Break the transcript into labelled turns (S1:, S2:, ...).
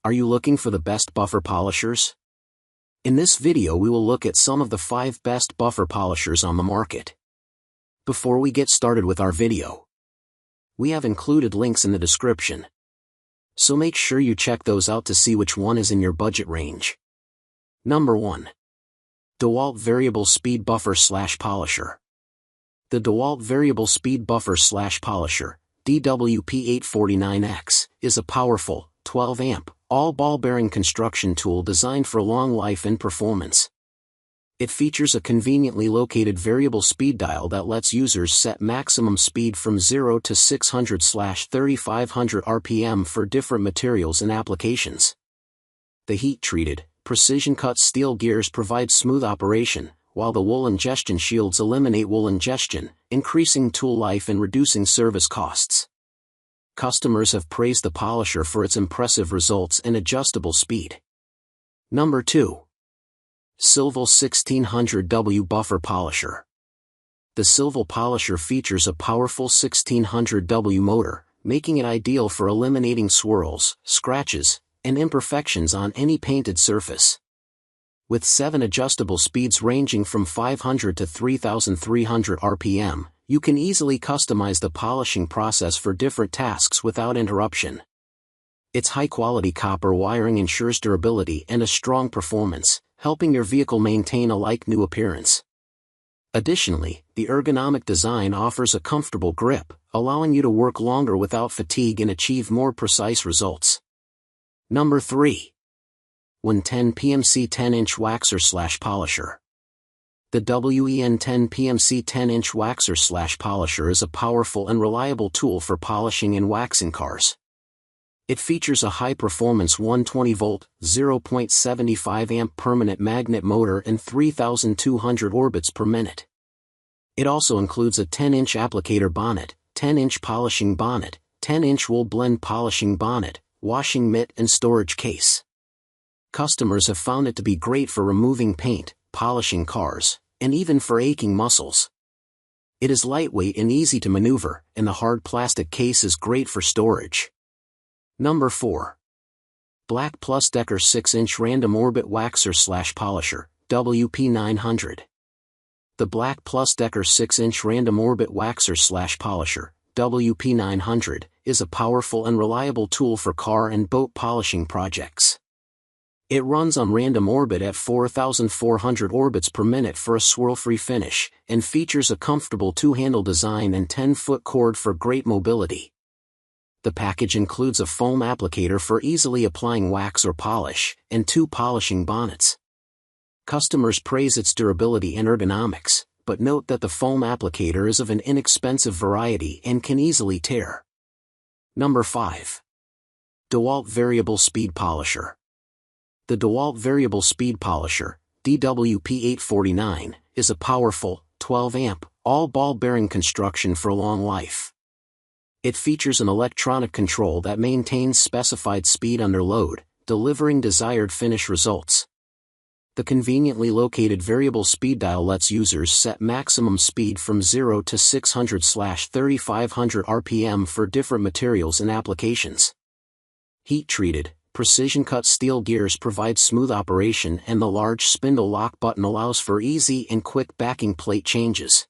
S1: Are you looking for the best buffer polishers? In this video we will look at some of the 5 best buffer polishers on the market. Before we get started with our video, we have included links in the description, so make sure you check those out to see which one is in your budget range. Number 1. DEWALT Variable Speed Buffer / Polisher. The DEWALT Variable Speed Buffer / Polisher, DWP849X, is a powerful, 12-amp, all-ball bearing construction tool designed for long life and performance. It features a conveniently located variable speed dial that lets users set maximum speed from 0 to 600/3500 RPM for different materials and applications. The heat-treated, precision-cut steel gears provide smooth operation, while the wool ingestion shields eliminate wool ingestion, increasing tool life and reducing service costs. Customers have praised the polisher for its impressive results and adjustable speed. Number 2. SILVEL 1600W Buffer Polisher. The SILVEL polisher features a powerful 1600W motor, making it ideal for eliminating swirls, scratches, and imperfections on any painted surface. With 7 adjustable speeds ranging from 500 to 3300 RPM, you can easily customize the polishing process for different tasks without interruption. Its high-quality copper wiring ensures durability and a strong performance, helping your vehicle maintain a like-new appearance. Additionally, the ergonomic design offers a comfortable grip, allowing you to work longer without fatigue and achieve more precise results. Number 3. WEN10 PMC 10-inch Waxer / Polisher. The WEN10 PMC 10-inch Waxer / Polisher is a powerful and reliable tool for polishing and waxing cars. It features a high-performance 120-volt, 0.75-amp permanent magnet motor and 3,200 orbits per minute. It also includes a 10-inch applicator bonnet, 10-inch polishing bonnet, 10-inch wool blend polishing bonnet, washing mitt and storage case. Customers have found it to be great for removing paint, polishing cars, and even for aching muscles. It is lightweight and easy to maneuver, and the hard plastic case is great for storage. Number 4. BLACK+DECKER 6-inch Random Orbit Waxer / Polisher, WP900. The BLACK+DECKER 6-inch Random Orbit Waxer / Polisher, WP900, is a powerful and reliable tool for car and boat polishing projects. It runs on random orbit at 4,400 orbits per minute for a swirl-free finish, and features a comfortable 2-handle design and 10-foot cord for great mobility. The package includes a foam applicator for easily applying wax or polish, and 2 polishing bonnets. Customers praise its durability and ergonomics, but note that the foam applicator is of an inexpensive variety and can easily tear. Number 5. DEWALT Variable Speed Polisher. The DEWALT Variable Speed Polisher, DWP849, is a powerful, 12-amp, all-ball bearing construction for long life. It features an electronic control that maintains specified speed under load, delivering desired finish results. The conveniently located variable speed dial lets users set maximum speed from 0 to 600/3500 RPM for different materials and applications. Heat-treated, precision-cut steel gears provide smooth operation, and the large spindle lock button allows for easy and quick backing plate changes.